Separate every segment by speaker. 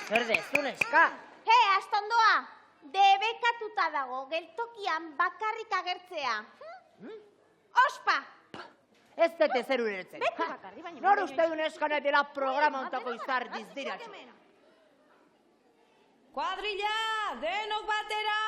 Speaker 1: Zer dezu, neska?
Speaker 2: Astondoa, debekatuta dago, geltokian bakarrik agertzea. Ospa!
Speaker 1: Ez dute zer ulertzen. Nor uste du neska dela programa ontako izar dizdiratxo.
Speaker 3: Kuadrilla, denok batera!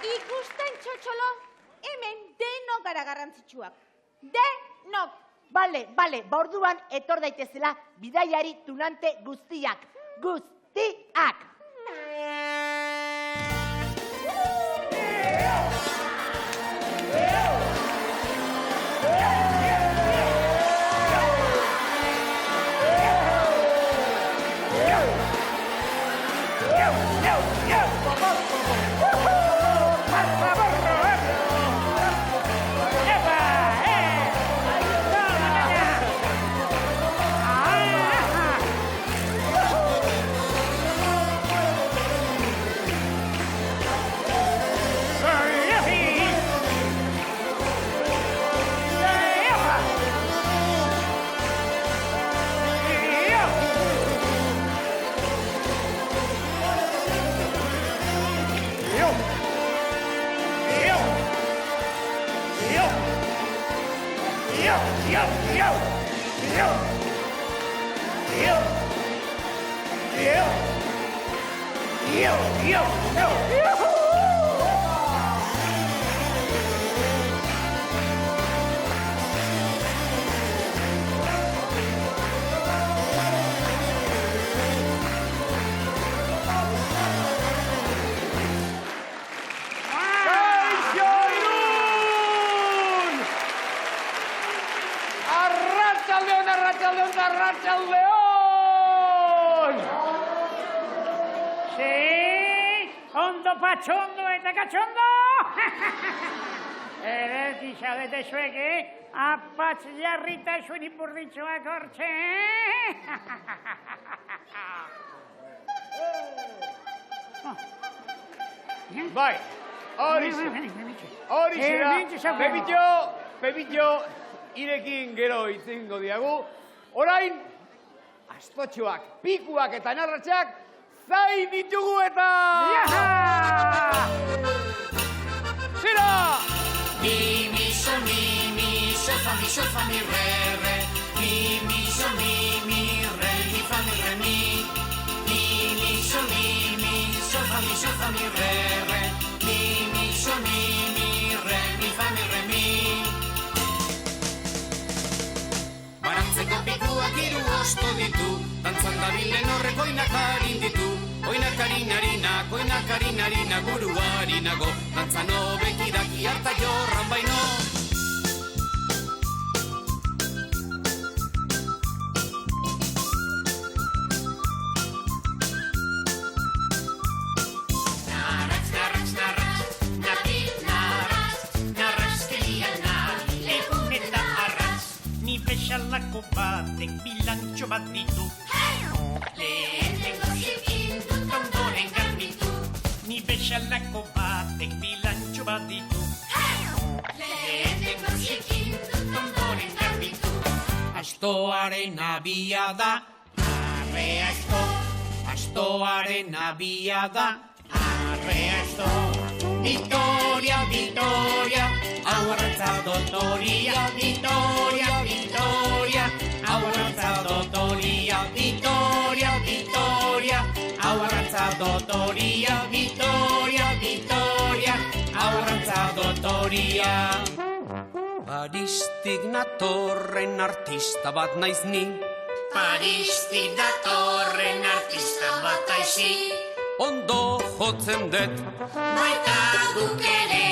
Speaker 2: Ikusten txotxolo, hemen denok gara garrantzitsuak. Denok!
Speaker 1: Bale, orduan etor daitezela bidaiari tunante guztiak. Guztiak!
Speaker 4: Arratsaldeon! Sí, ondo patxondo eta katxondo! Ederki xabete zueke, apatz jarrita zuen ipurditxoak hortxe!
Speaker 5: Bai, hori zera, Pepito, irekin gero itzingo diagu. Orain, astotxoak, pikuak eta narratxak zain ditugu eta... Zera!
Speaker 6: Mi, sol, fa, mi, re. Mi, sol, mi, re, mi, fa, mi. Mi, sol, fa, mi, re. Mi, sol, mi, re, mi, fa, mi. Barantzeko pikuak hiru osto ditu, dantzan dabilen horrek oinakarin ditu. Oinakarin harina, buruari nago, dantzan obekidaki harta jorran baino.
Speaker 4: Bezalako batek bilantxo bat ditu.
Speaker 6: Lehenengo zikin dut ondoren garbitu.
Speaker 4: Ni bezalako batek bilantxo bat ditu.
Speaker 6: Lehenengo zikin dut ondoren garbitu.
Speaker 3: Astoaren abiada, arre asto. Astoaren abiada, arre asto. Vitoria
Speaker 6: arrantza dotoria, Vitoria, Vitoria. Hau arrantza dotoria, Vitoria, Vitoria. Hau arrantza dotoria, Vitoria, Vitoria. Hau arrantza dotoria. Paristik natorren artista bat naiz ni. Paristik datorren artista bat aizi. Ondo jotzen dut, baita guk ere.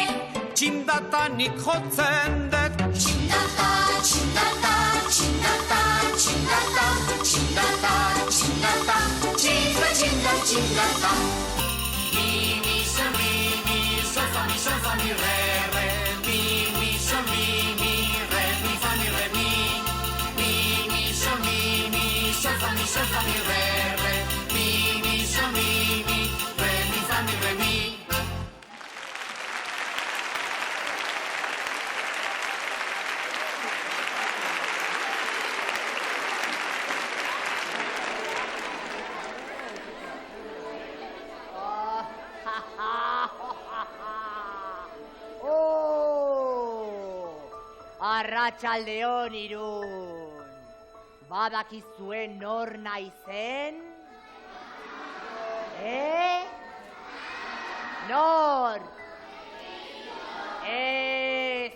Speaker 6: Txindatanik jotzen dut. Txindata, txindata, txindata, txindata, txindata, txindata, txinda, txinda, txindata. Mi, sol, mi, sol, fa, mi, re, re. Mi, sol, mi, re, mi, fa, mi, re, mi. Mi, sol, mi, sol, fa, mi, re, re. Mi, sol, mi, re, mi, fa, mi, re, mi.
Speaker 1: Arratsaldeon Irun. Badakizue nor naizen? Nor? Ez.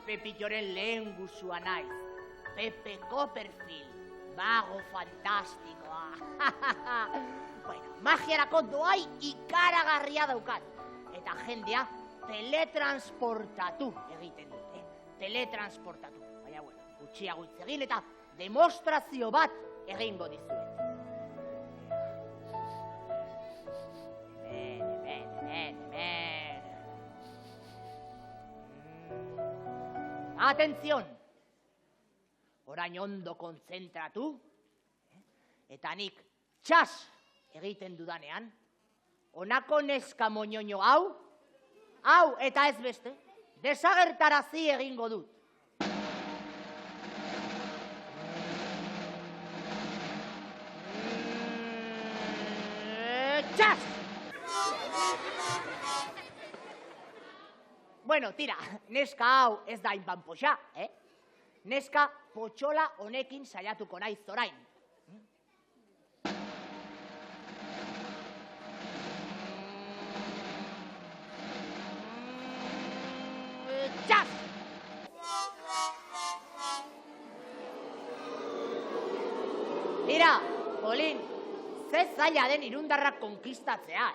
Speaker 1: Pepilloren lehen gusua naiz. Pepe Copperfield. Mago fantastikoa. Bueno, magiarako doai ikaragarria daukat. Eta jendea teletransportatu egiten dute. Teletransportatu. Baina, bueno, gutxiago hitz egin eta demostrazio bat egingo dizuet. Hemen. Atención! Orain ondo kontzentratu. Eta nik txas egiten dudanean, honako neska moñoño hau eta ez beste, desagertarazi egingo dut. Txas! Bueno, tira, neska hau ez da inbanpoxa, Neska potxola honekin saiatuko naiz orain. Txas! Tira, Polin, ze zaila den irundarrak konkistatzea,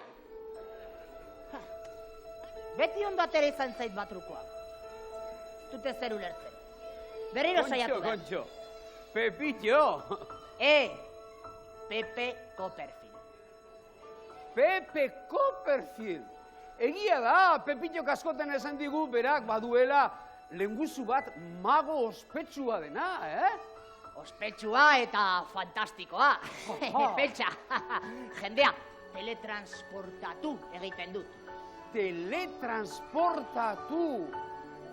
Speaker 1: Beti ondo atera izan zait batrukoa. Dute zer ulertzen. Berriro saiatu da.
Speaker 5: Kontxo, Pepillo.
Speaker 1: Pepe Copperfield.
Speaker 5: Pepe Copperfield. Egia da, Pepillo kaskoten esan digu berak baduela lenguzu bat mago ospetsua dena,
Speaker 1: Ospetsua eta fantastikoa. Pentsa, jendea, teletransportatu egiten dut.
Speaker 5: Teletransportatu.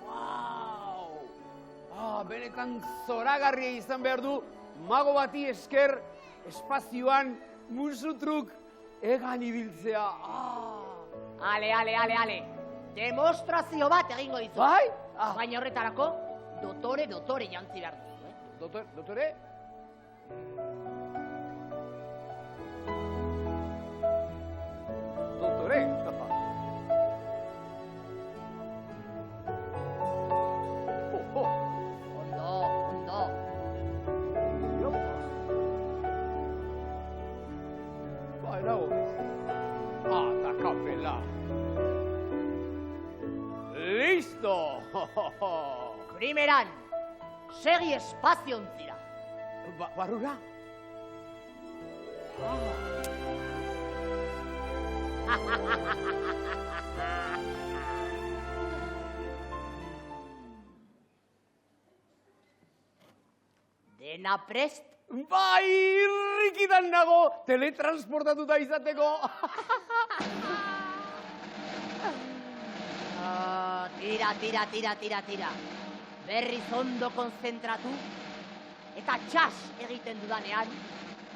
Speaker 5: Wow! Benetan zoragarria izan behar du, mago bati esker espazioan musutruk egan ibiltzea.
Speaker 1: Ale. Demostrazio bat egingo dizu.
Speaker 5: Bai?
Speaker 1: Baina horretarako, dotore jantzi behar duzu,
Speaker 5: Dotore? Dotore?
Speaker 1: Ondo.
Speaker 5: Baina da kapela. Listo!
Speaker 1: Primeran, segi espaziontzira.
Speaker 5: Barrura?
Speaker 1: Dena prest?
Speaker 5: Bai, irrikitan nago, teletransportatuta izateko.
Speaker 1: Tira. Berriz ondo konzentratu. Eta txas egiten dudanean,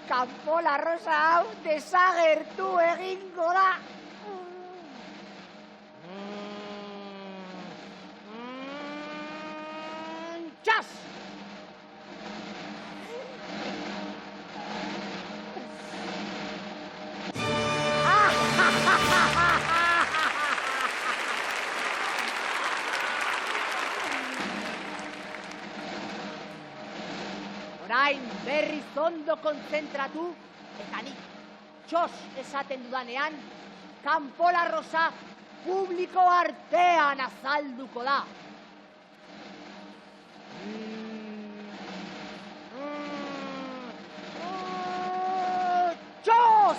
Speaker 1: kanpola rosa hau desagertu egingo da. berriz ondo kontzentratu, eta nik txos esaten dudanean, kanpola rosa publiko artean azalduko da. Txos!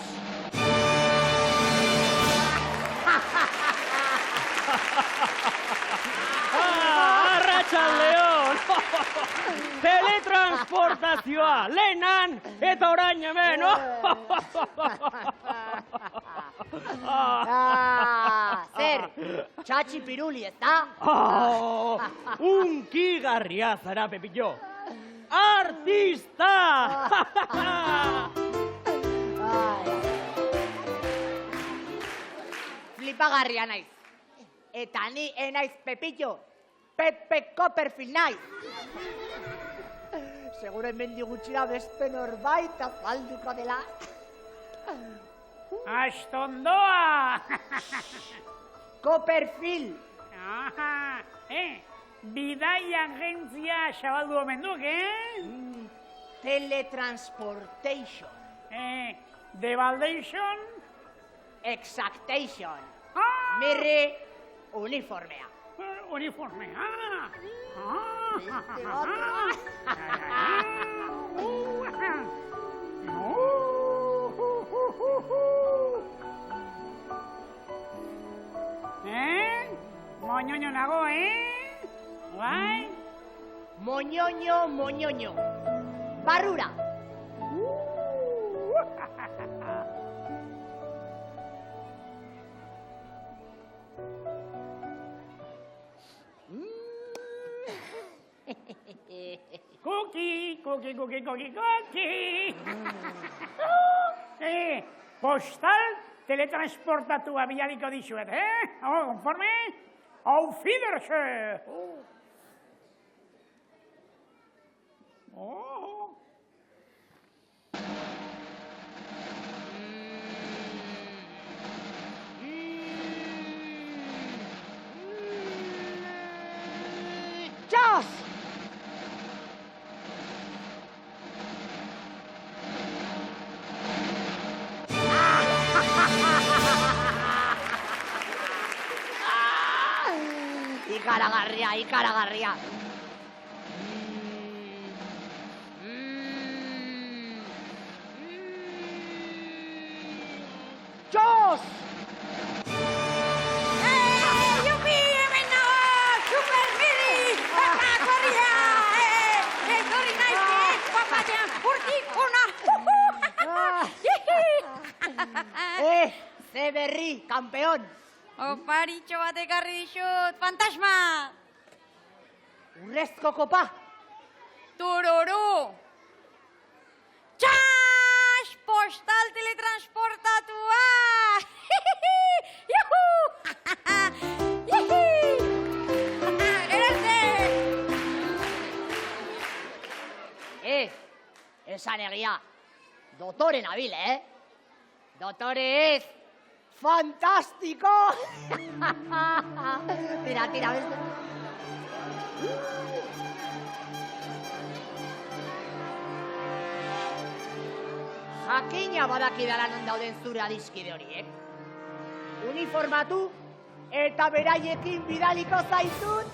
Speaker 7: Arratsaldeon! Teletransportazioa, lehenan eta orain hemen,
Speaker 1: Zer, txatxi piruli, ez da?
Speaker 7: Unkigarria zara, Pepillo! Artista!
Speaker 1: Flipagarria naiz. Eta ni enaiz Pepillo, Pepe Copperfield naiz. Seguro hemendik gutxira beste norbait azalduko dela.
Speaker 4: Astondoa!
Speaker 1: Copperfield.
Speaker 4: Aha, bidaia agentzia zabaldu omen duk,
Speaker 1: Teletransportation.
Speaker 4: Devaluation?
Speaker 1: Exactation.
Speaker 4: Ah!
Speaker 1: Mirri uniformea.
Speaker 4: Uniforme, Moñoño nago, Bai?
Speaker 1: Moñoño, moñoño. Barrura.
Speaker 4: Cookie. Postal teletransportatua bialiko dizuet, Konforme? Auf Wiedersehen!
Speaker 1: Txos! Ikaragarria. Txos!
Speaker 2: Jupi, hemen nago! Supermiri! Korria! Etorri naiz, papatean, urtik ona!
Speaker 1: Ze berri, kampeon!
Speaker 2: Oparitxo bat ekarri dizut, fantasma!
Speaker 1: Urrezko kopa!
Speaker 2: Tururu! Txas! Postal teletransportatua! Juhu! Gerarte!
Speaker 1: Esan egia, dotore nabil, Dotore ez, fantastiko! Tira, beste. Jakina badakidala non dauden zure adiskide horiek. Uniformatu eta beraiekin bidaliko zaitut.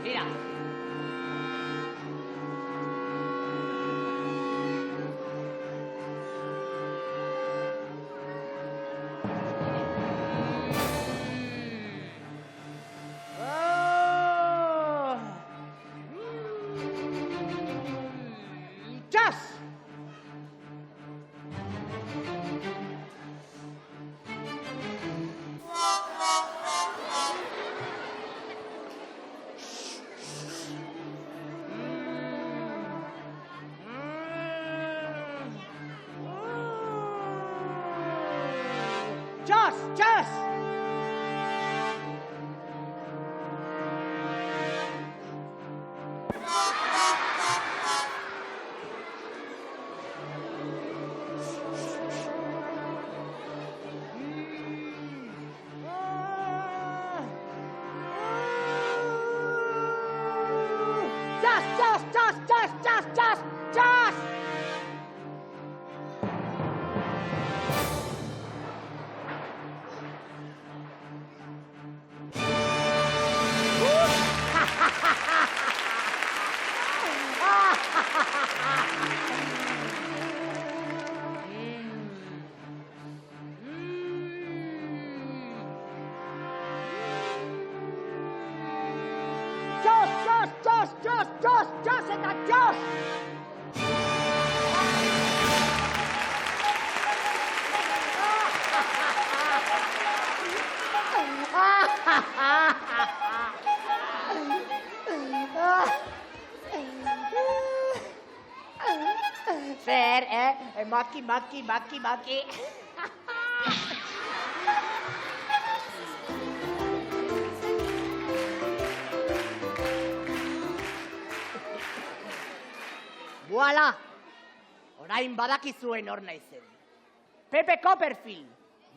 Speaker 1: Mira. ¡Chas! ¡Chas! ¡Chas! Txos eta txos! Zer, Maki. Voila! Orain badakizuen hor naizen. Pepe Copperfield,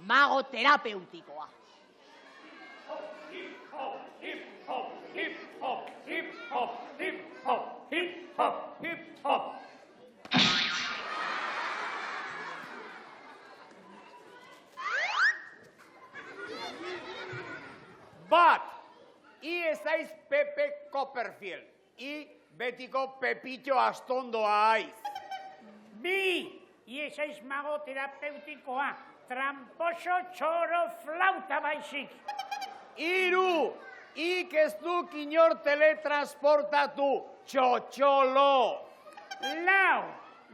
Speaker 1: mago terapeutikoa.
Speaker 5: Bat, I ezaiz Pepe Copperfield. I betiko Pepitxo Astondoa aiz.
Speaker 4: Bi, ezaiz mago terapeutikoa, tramposo txoro flauta baizik.
Speaker 5: Hiru, ik ez duk inor teletransportatu, txotxolo.
Speaker 4: Lau,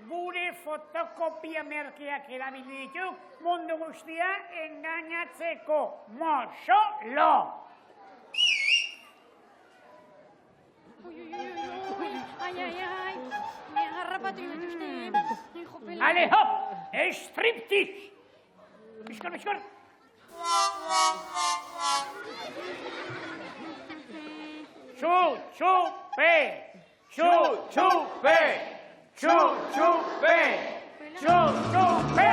Speaker 4: gure fotokopia merkeak erabili dituk mundu guztia engainatzeko. Moxolo!
Speaker 2: Ai, me harrapatu dituzte. Jopela.
Speaker 4: Ale, hop, striptease! Bizkor. Chu-chu-pe!
Speaker 5: Chu-chu-pe! Chu-chu-pe!
Speaker 4: Chu-chu-pe!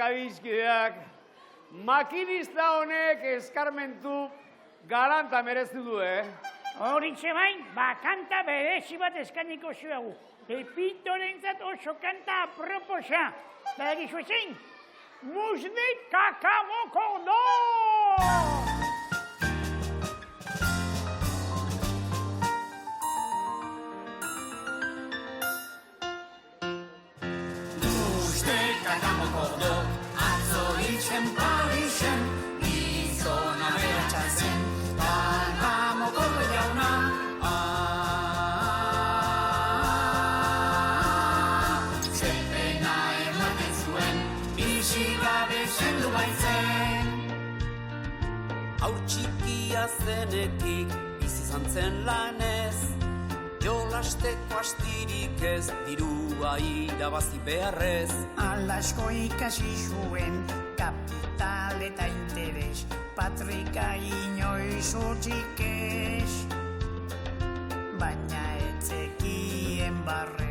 Speaker 5: Adiskideak. Makinista honek eskarmentu galanta mereztu du,
Speaker 4: Horitxe bain, kanta berezi bat eskaniko zuegu. Pepitorentzat oso kanta aproposa. Badakizu zein? Musde kakamokodo!
Speaker 6: Kakamokodo, atzo hiltzen Parisen, gizona beratxan zen, Kakamokodo jauna. Zepena ematen zuen, bizigabe zendu baitzen. Haur txikia zenetik, bizi zantzen lanez, jolasteko astirik ez, dirua irabazi beharrez.
Speaker 4: Alasko ikasi zuen, kapital eta interes, patrika inoiz utzik ez, baina etzekien barrez.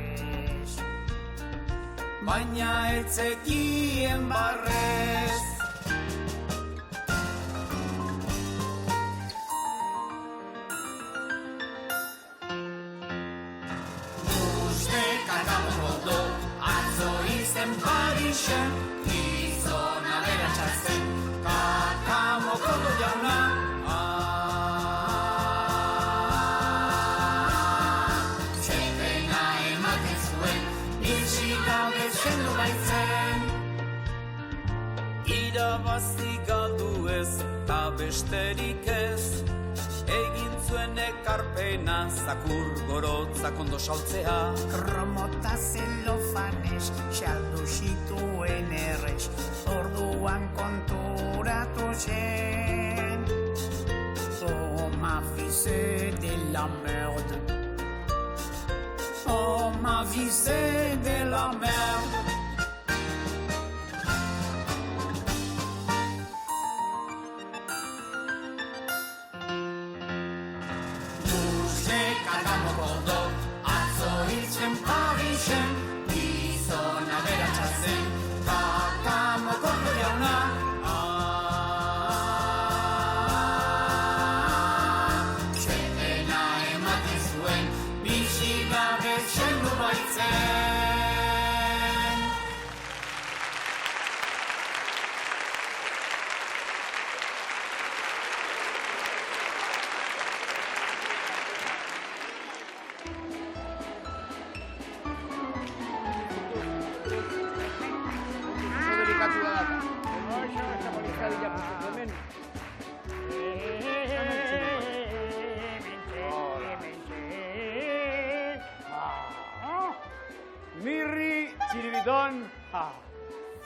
Speaker 6: Kakamokodo, atzo hiltzen Parisen, gizona beratxan zen, Kakamokodo jauna. Zepena ematen zuen, bizigabe zendu baitzen. Irabazi galdu ez, ta besterik ez, egin zuen ekarpena, zakur gorotzak ondo saltzea.
Speaker 4: Kromota zelofanez, xaldu zituen errez, orduan konturatu zen. Oh, ma vie, c'est de la merde. Oh, ma vie, c'est de la merde.
Speaker 6: Kakamokodo, atzo hiltzen Parisen, gizona beratxan zen, Kakamokodo jauna. Zepena ematen zuen, bizi
Speaker 5: txiribiton.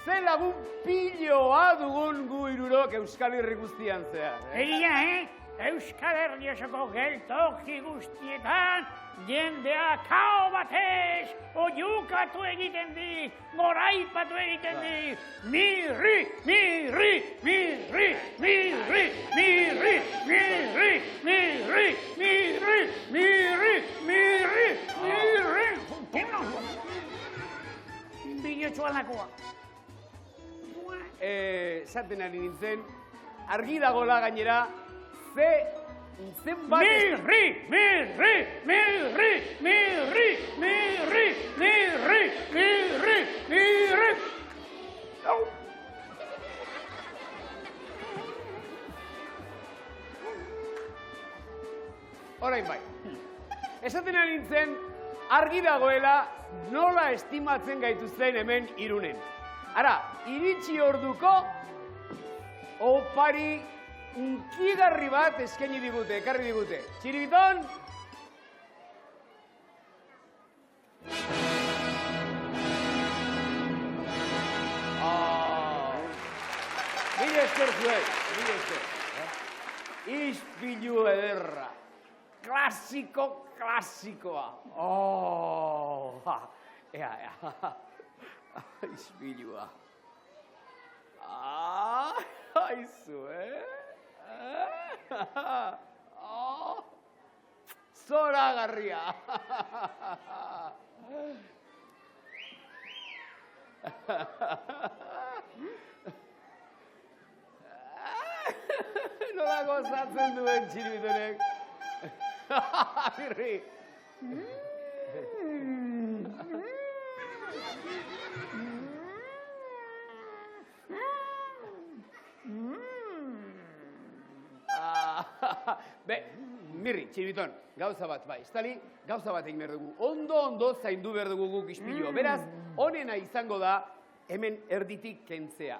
Speaker 5: Ze lagun piloa dugun gu irurok Euskal Herri guztian zehar.
Speaker 4: Egia, Euskal Herri osoko geltoki guztietan, jendea kao batez, oiukatu egiten di, goraipatu egiten di, mirri, mirri, mirri, mirri, mirri, mirri, mirri, mirri, mirri, mirri, mirri. Bilotxoanakoa.
Speaker 5: Zaten ari nintzen, argi dagoela gainera, zenbat...
Speaker 4: Mirri, mirri, mirri, mirri, mirri, mirri, mirri, mirri.
Speaker 5: Orain bai. Esaten ari nintzen, argi dagoela nola estimatzen gaituzten hemen Irunen. Ara, iritsi orduko, opari unkigarri bat eskaini digute, ekarri digute. Txiribiton! Mila esker zuei, mila esker. Ispilu ederra. Klasikoa. Ea. Ispilua. Aizu, Zoragarria. Nola gozatzen duen txiribitonek. Birri. Mirri, txiribiton, gauza bat bai, estali, gauza bat egin behar dugu. Ondo zaindu behar dugu guk ispilua. Beraz, onena izango da hemen erditik kentzea.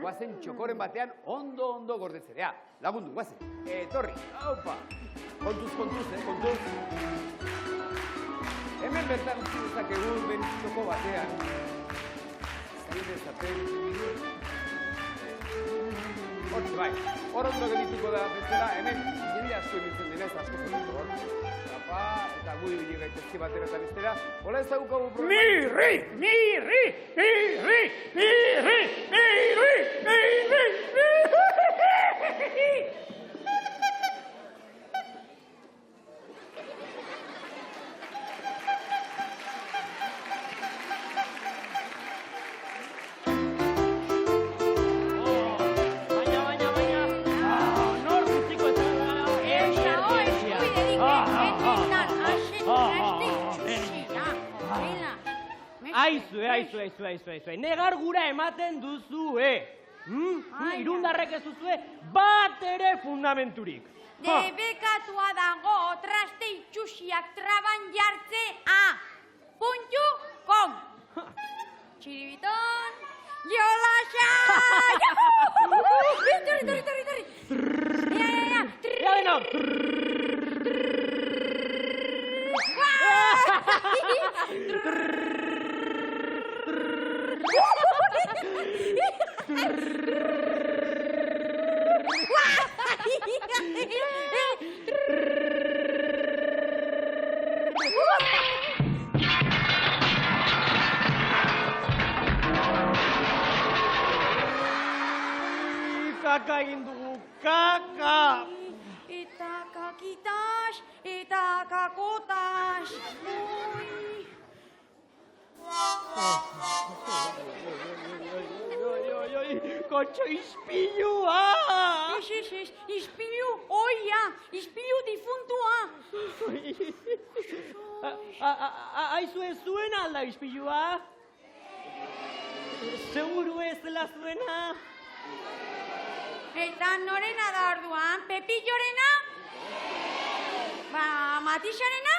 Speaker 5: Guazen txokoren batean ondo gordetzea. Lagundu, guazen. Torri, haupa. Kontuz. Hemen bertan utzi dezakegu ben txoko batean. Zain dezaten. Hortze bai, hor ondo gelituko da bezala, hemen jende asko nintzen denez, asko zentu hor. Eta gu ibili gaitezki batera eta bestera. Hola ez daukagu problema.
Speaker 4: Mirri!
Speaker 7: Aizu. Negar gura ematen duzue. Irundarrek ez duzue bat ere fundamenturik.
Speaker 2: Debekatua dago traste itxusiak traban jartzea. .com. Txiribiton, jolaxa! Torri.
Speaker 7: Ja, beno. Kaka egin dugu, kaka!
Speaker 2: Eta kakitas, eta kakotas.
Speaker 7: Kotxo ispilua!
Speaker 2: Ispilu oia, ispilu difuntua.
Speaker 7: Aizu ez zuena alda ispilua? Seguru ez dela zuena?
Speaker 2: Eta norena da orduan, Pepillorena? Matixarena?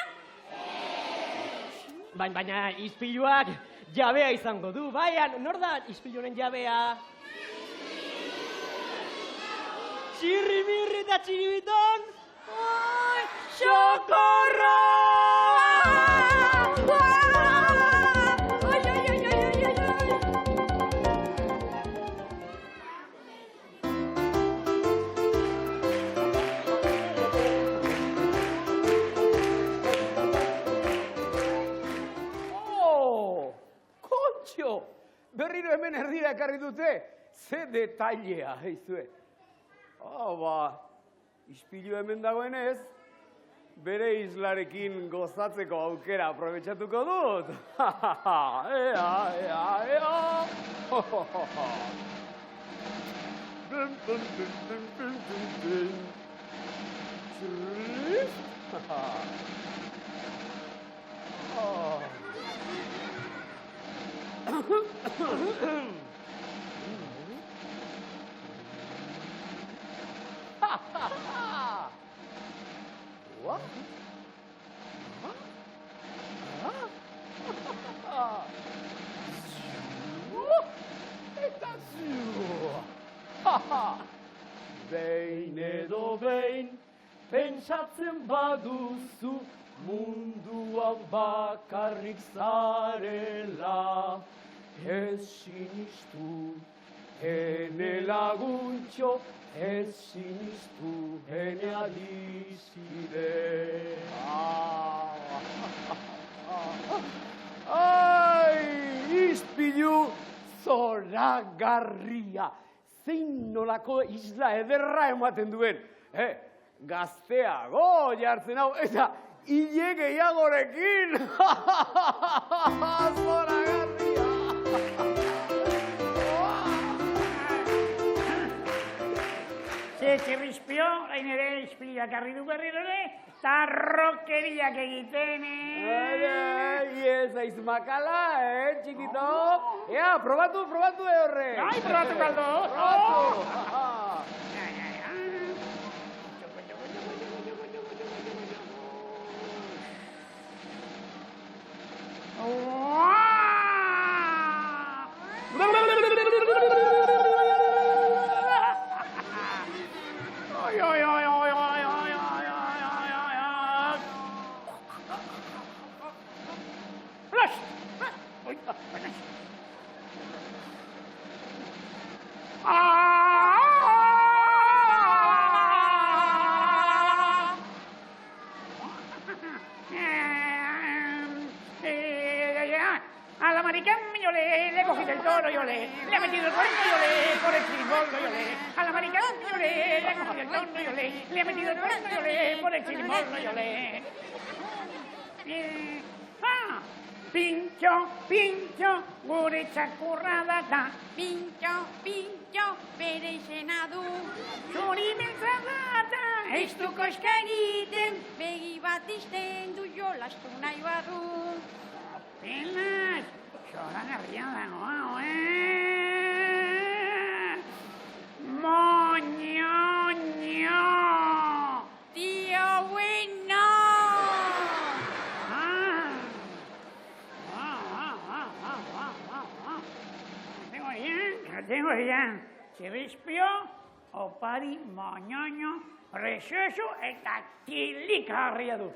Speaker 7: Baina ispiluak jabea izango du, baian, nor da ispiluaren jabea? Txirrimirri eta txiribiton! Socorro!
Speaker 5: berriro hemen erdira ekarri dute. Ze detailea, eizue. Ispilu hemen dagoenez, bere islarekin gozatzeko aukera aprobetxatuko dut. Ea. What? Behin edo behin, pentsatzen baduzu, munduan bakarrik zarela. Ez sinistu, ene laguntxo, ez sinistu, ene adizide. Ai, ispilu zoragarria. Zein nolako isla ederra ematen duen. Gazteago jartzen hau, eta hile gehiagorekin. Zoragarria.
Speaker 4: Txirrizpio, hain ere ispiliak arri du berriro ere, eta rokeriak egiten,
Speaker 5: Ez aiz makala, txikito? Ea, probatu horre.
Speaker 4: Ai, probatu kaldo. Al americano yo le he cogido el toro, yo le he metido el cuerno, yo le por el chirimbolo, yo le al americano yo le he cogido el toro, yo le he metido el cuerno, yo le por el chirimbolo, yo le Pintxo, gure txakurrada da.
Speaker 2: Pintxo, bere izena du.
Speaker 4: Zuri beltza da, ez du koska egiten.
Speaker 2: Begi bat izten du jolastu nahi badu.
Speaker 4: Pelas, zoragarria dago hau, Moño!
Speaker 2: Tío bueno!
Speaker 4: Tengo ya. Txirrizpio, opari, moñoño, resesu eta kilikarria dut.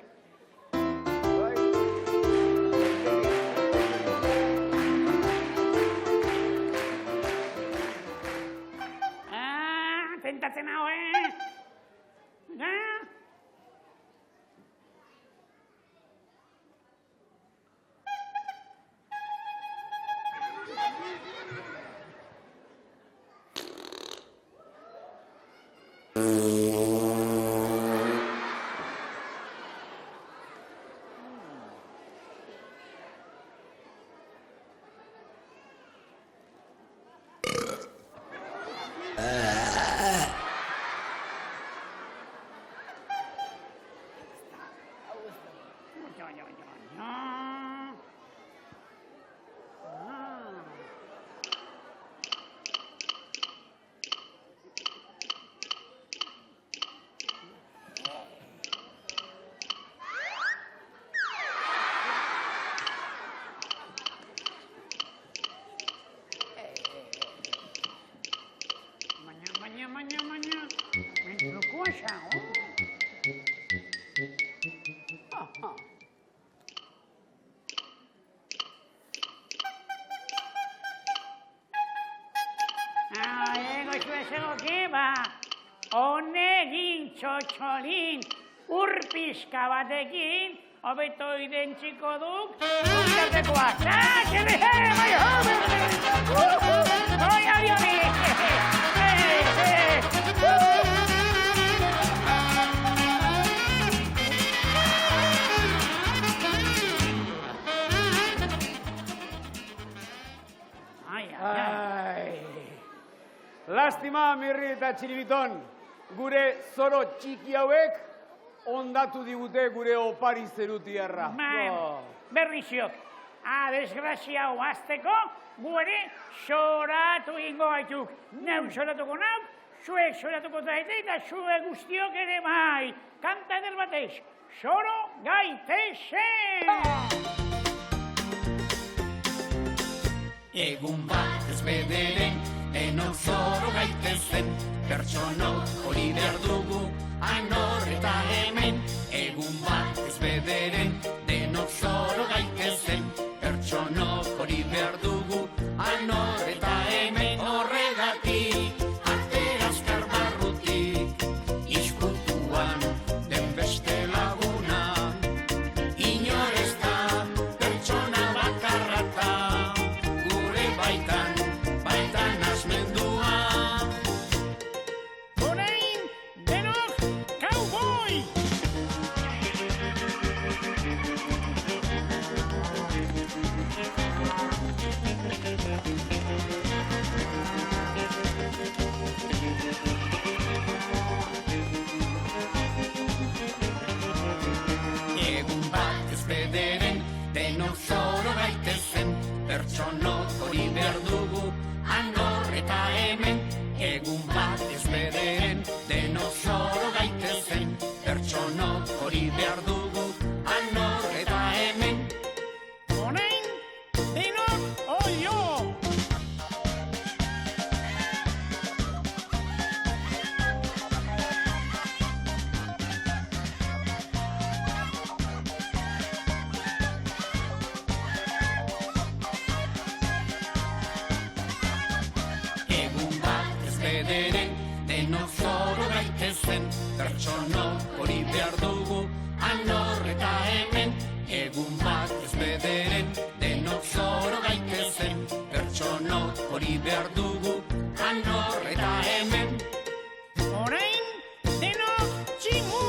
Speaker 4: Tentatzen hau, Honegin txotxolin urpizka batekin hobeto identziko duk, bitartekoak. Oi, abioni!
Speaker 5: Lastima, Mirri eta Txiribiton, gure zoro txiki hauek ondatu digute gure opari zerutiarra.
Speaker 4: Berriziok, desgrazia hau azteko, gu ere soratu ingo gaituk. Neu soratuko nau, zuek soratuko zaite eta zuek guztiok ere bai. Kanta eder batez, soro gaitezen!
Speaker 6: Egun bat ez bederen, denok zoro gaitezen, pertsonok hori behar dugu, anor eta hemen. Egun bat ez bederen, denok zoro gaitezen, pertsonok hori behar dugu, anor eta hemen. Horregatik, atera azkar barrutik, izkutuan den beste laguna, inor ez da pertsona bakarrata, baitan asmendua.
Speaker 4: Orain, denok, cowboy!
Speaker 6: Egun bat ez bederen, denok zoro gaitezen, pertsonok hori behar dugu, anor eta hemen. Egun bat ez bederen, denok zoro gaitezen, pertsonok hori behar dugu, anor eta hemen.
Speaker 4: Orain, denok, oio!
Speaker 6: Denok zoro gaitezen, pertsonok hori behar dugu, anor eta hemen. Egun bat ez bederen, denok zoro gaitezen, pertsonok hori behar dugu, anor eta hemen.
Speaker 4: Orain, denok, tximu!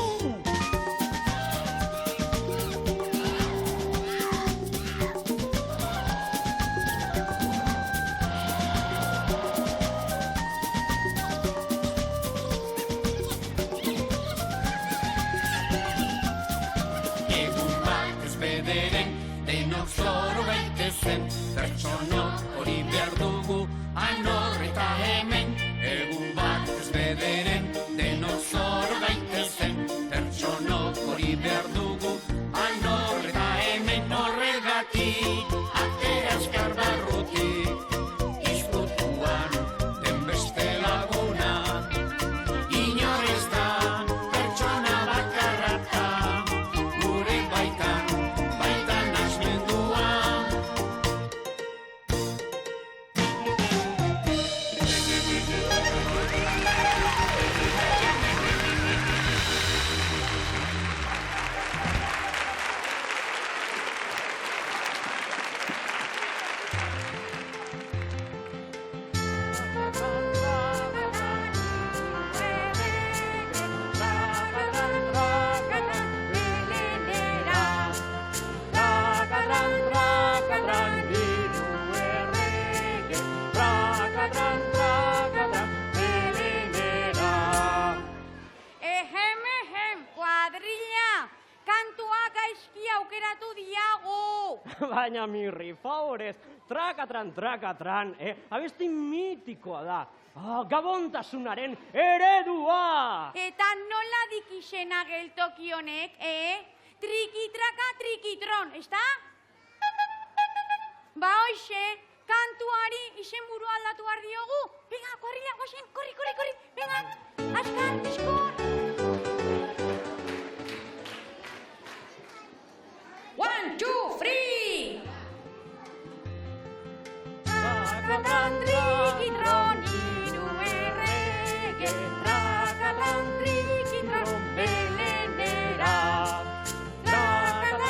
Speaker 6: Denok zoro gaitezen, pertsonok hori behar dugu, anor eta hemen. Egun bat ez bederen, denok zoro gaitezen, pertsonok hori behar dugu, anor eta hemen. Horregatik, atera azkar barrutik, izkutuan den beste laguna, inor ez da pertsona bakarrata, gure baitan asmendua.
Speaker 7: Baina Mirri, favorez, trakatran, abesti mitikoa da. Gabontasunaren eredua!
Speaker 2: Eta nola dikizena geltoki honek, Trikitraka, trikitron, ezta? Ba hoxe, kantuari izenburu aldatu behar diogu. Venga, korrila, gozen, korri. Venga, azkar, eskor.
Speaker 3: 1, 2, 3!
Speaker 2: Trakatran, trikitron, hiru errege. Trakatran, trikitron, belenera. Trakatran,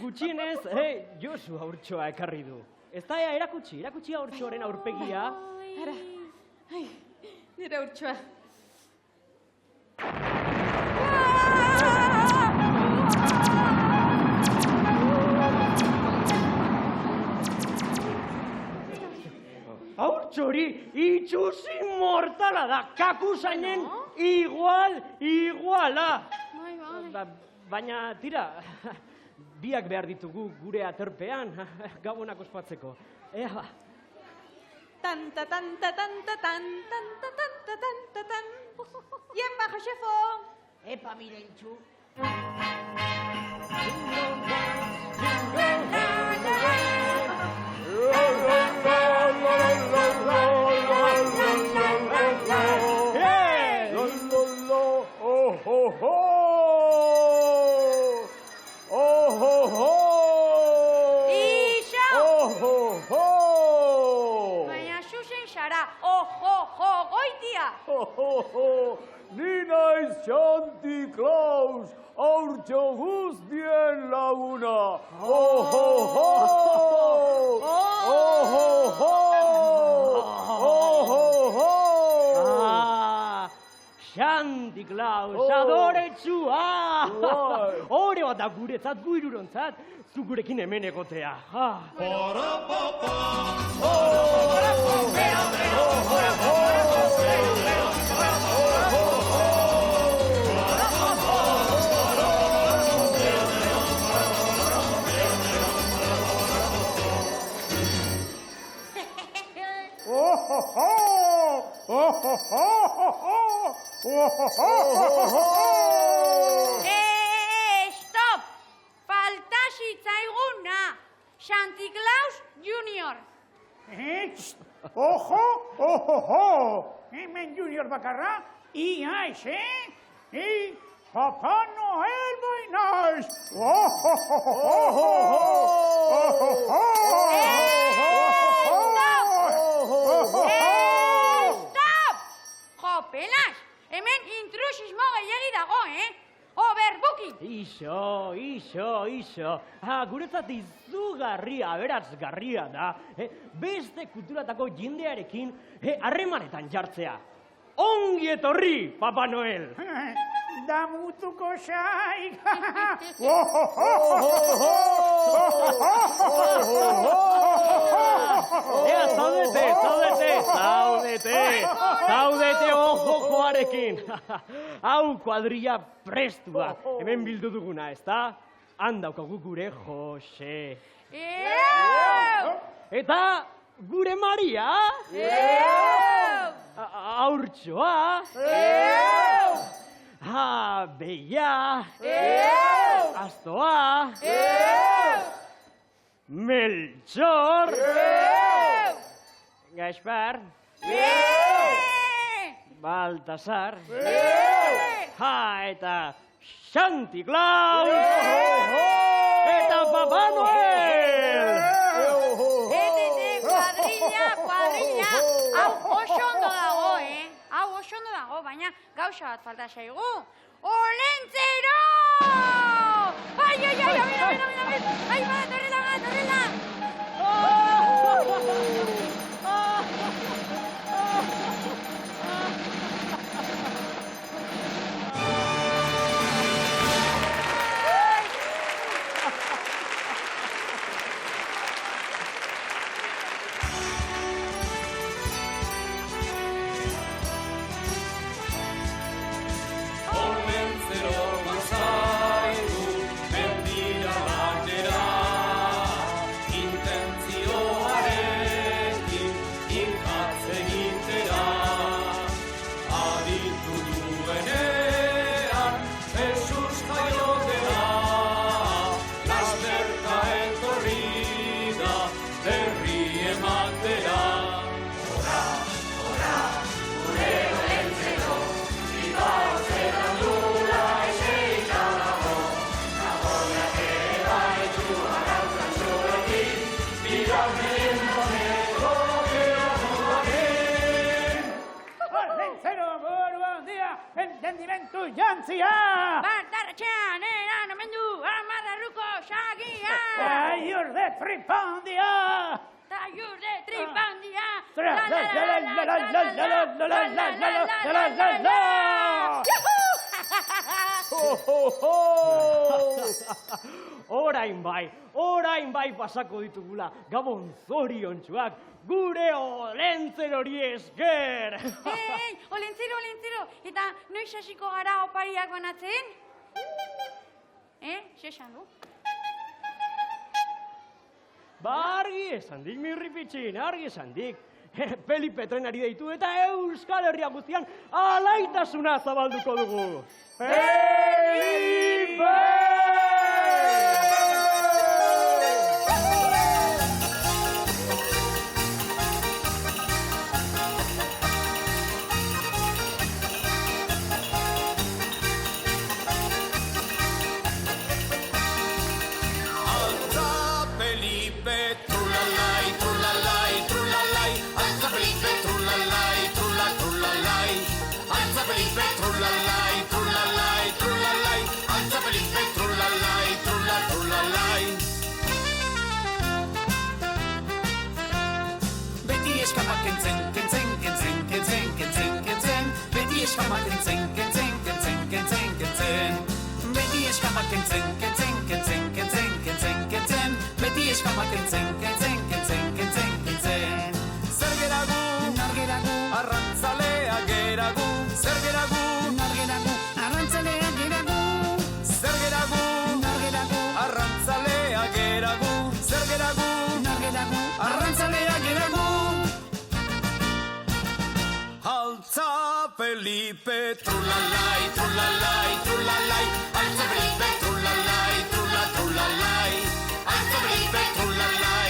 Speaker 7: Gutxienez, Josu haurtxoa ekarri du. Ez da erakutsi haurtxoaren aurpegia.
Speaker 2: Ara, nire urtsua.
Speaker 7: Haurtxori itxusi mortala da, kakusainen iguala. Baina, tira, biak behar ditugu gure aterpean, gabonak ospatzeko. Ea ba.
Speaker 2: Tanta, tanta, tanta, tanta, tanta, tanta, tanta, tanta. Iepa, Josefo!
Speaker 8: Epa, Mirentxu.
Speaker 1: Ni naiz Santi Claus, haurtxo guztien laguna.
Speaker 7: Santi Claus, adoretsua! Hore bat da guretzat, guirurontzat, zu gurekin hemen egotea.
Speaker 2: Stop! Falta zitzaiguna! Santi Claus Junior.
Speaker 4: Ojo! Hemen Junior bakarra, ia ez, Papa Noel bai naiz!
Speaker 2: Stop! Jopelas! Hemen intrusismo gehiagi dago, Overbooking!
Speaker 7: Ixo. Guretzat izugarria, aberatsgarria da, beste kulturatako jendearekin harremanetan jartzea. Ongi etorri, Papa Noel!
Speaker 4: Damutuko zaik!
Speaker 7: Zaudete ojokoarekin. Hau kuadrilla prestua, hemen bildu duguna, ezta? Handaukagu gure Jose. Eta gure Maria? Haurtxoa? Beia? Astoa? Melchor? Gaspar? Baltasar? Eta Santi Claus! Eta Papa Noel!
Speaker 2: Kuadrilla, hau oso ondo dago, Hau oso ondo dago, baina gauza bat falta zaigu. Olentzero! Ai, torrela!
Speaker 4: Entendimentu jantzia!
Speaker 2: Bat darratxean, eran omendu, amarra rukos, goxagia.
Speaker 4: Taiur de tripandia.
Speaker 2: Taiur de tripandia.
Speaker 7: Orain bai pasako ditugula, Gabon zoriontsuak, gure olentzen hori esker.
Speaker 2: Ei, olentzero. Eta noiz hasiko gara opariak banatzen? Zesan du?
Speaker 7: Argi esan dik, mirripitxin, argi esan dik. Felipe trenari deitu eta Euskal Herria guztian alaitasuna zabalduko dugu. Felipe!
Speaker 6: Felipe, trulalai, trulalai, trulalai, Altza Felipe, trulalai, trulalai, Altza Felipe, trulalai.